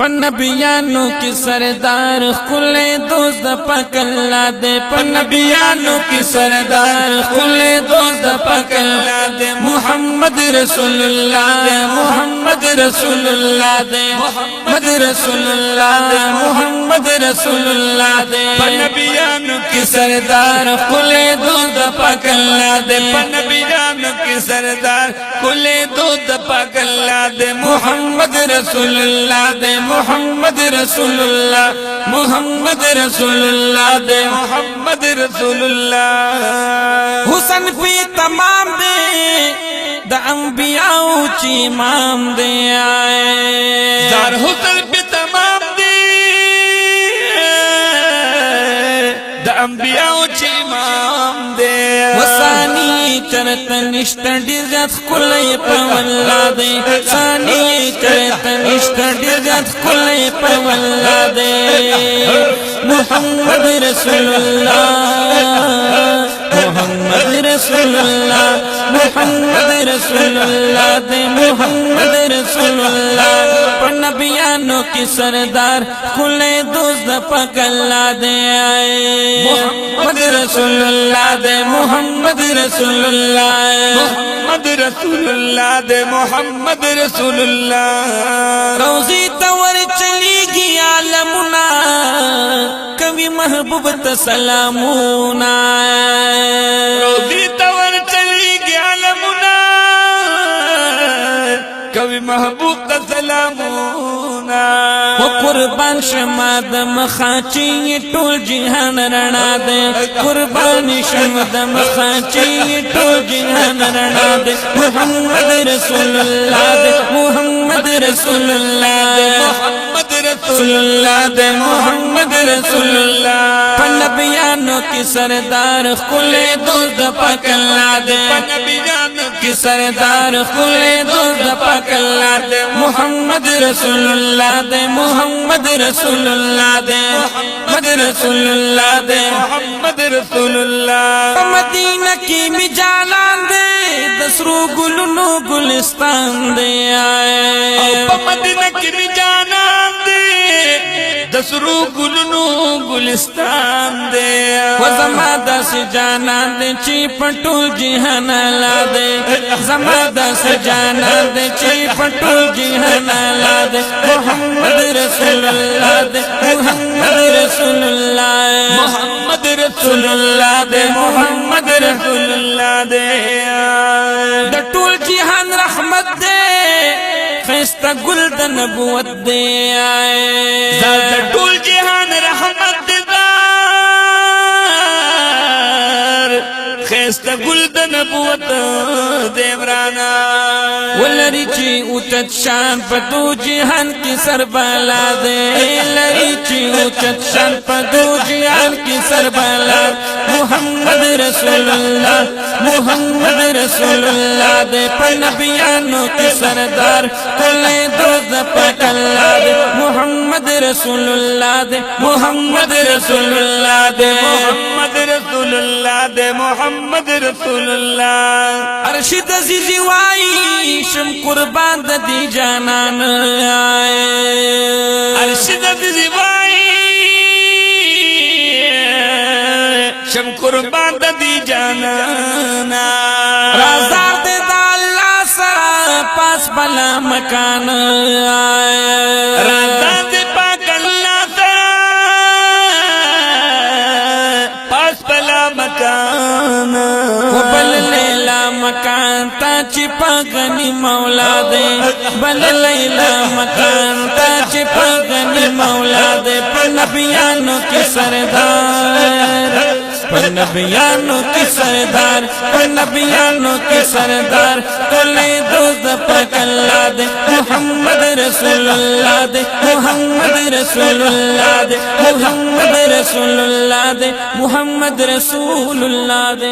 नबियानों की सरदार खुले दोस्त पकल्ला दे, नबियानों की सरदार खुले दोस्त पकल्ला दे। मुहम्मद रसूलुल्लाह मुहम्मद रसूलुल्लाह दे, मुहम्मद रसूलुल्लाह मुहम्मद रसूलुल्लाह दे। नबियानों की सरदार खुले दोस्त पकल्ला दे, नबियानों की सरदार खुले दोस्त पकल्ला दे। मुहम्मद रसूलुल्लाह दे, मुहम्मद रसूलुल्लाह मुहम्मद रसूलुल्लाह दे, मुहम्मद रसूलुल्लाह। हुसन पे तमाम दे द अंबियाओं ची इमाम दे आए, जार हुसन पे तमाम दे द अंबियाओं ची इमाम दे। वसानी चरत निष्ठ डिजत कुलय पवल्ला दे, सानी चरत निष्ठ डिजत कुलय पवल्ला दे। मुहम्मद रसूलुल्लाह मुहम्मद रसूलुल्लाह मुहम्मद रसूलुल्लाह दे, मुहम्मद रसूलुल्लाह। नबियानों की सरदार खुले दोस्त पकल्ला दे आए। मुहम्मद रसूलुल्लाह दे, मुहम्मद रसूलुल्लाह मुहम्मद रसूलुल्लाह दे, मुहम्मद रसूलुल्लाह। रोज़ी तवर चलेगी आलमुना, कभी महबूब तसलामुना। रोज़ी तवर चलेगी आलमुना, कभी महबूब तसलामुना। वो कुर्बान शमाद मखाची ये टोल जिहान रणा दे, कुर्बान शमाद मखाची ये टोल जिहान रणा दे। मुहम्मद रसूलुल्लाह दे, मुहम्मद रसूलुल्लाह दे, मुहम्मद रसूलुल्लाह दे, मुहम्मद रसूलुल्लाह। नबियानों की सरदार खुले दोस्त पकल्ला दे, नबियानों की सरदार खुले दोस्त पकल्ला दे। मुहम्मद रसूलुल्लाह दे, मुहम्मद रसूलुल्लाह दे, मुहम्मद रसूलुल्लाह दे, मुहम्मद रसूलुल्लाह। मदीना की मिजाला दे, दसरू गुलनो गुलिस्तान दे आए। मदीना की मिजाला दे, दसरू गुलनो गुलिस्तान दे। वो ज़मादा से जाना दे, चिपटूल जिहान ला दे, ज़मादा से जाना दे, चिपटूल जिहान ला दे। मुहम्मद रसूलुल्लाह दे, मुहम्मद रसूलुल्लाह मुहम्मद रसूलुल्लाह दे, मुहम्मद रसूलुल्लाह दे। टूल जिहान रहमत दे, फैस्ता गुल्द नबुवत दे आए। टूल जिहान रहमत खैस्ता गुल्द नबुवत देवराना। वलरी ची उचत शान पदू जिहान की सरबला दे, लरी ची उचत शान पदू जिहान की सरबला। मुहम्मद रसूलुल्लाह मुहम्मद रसूलुल्लाह दे, नबियानों की सरदार खुले दोस्त पकल्ला दे। मुहम्मद रसूलुल्लाह दे, मुहम्मद रसूलुल्लाह दे, मुहम्मद रसूलुल्लाह दे, मुहम्मद रसूलुल्लाह। अरशिद अज़ीज़ी वाई शम कुर्बान दी जानान आए। अरशिद अज़ीज़ी वाई शम कुर्बान दी जानान। राज़दार दे दाल्ला सरा पास बला मकान आए। राज़दार दे पाकल्ला सरा पास बला मकान। वो बल लैला मकान ता चिपा गनी मौला दे, बल लैला मकान ता चिपा गनी मौला दे। नबियानों की सरदार, नबियानों की सरदार, नबियानों की सरदार खुले दोस्त पकल्ला दे। मुहम्मद रसूलुल्लाह दे, मुहम्मद रसूलुल्लाह दे, मुहम्मद रसूलुल्लाह दे, मुहम्मद रसूलुल्लाह दे।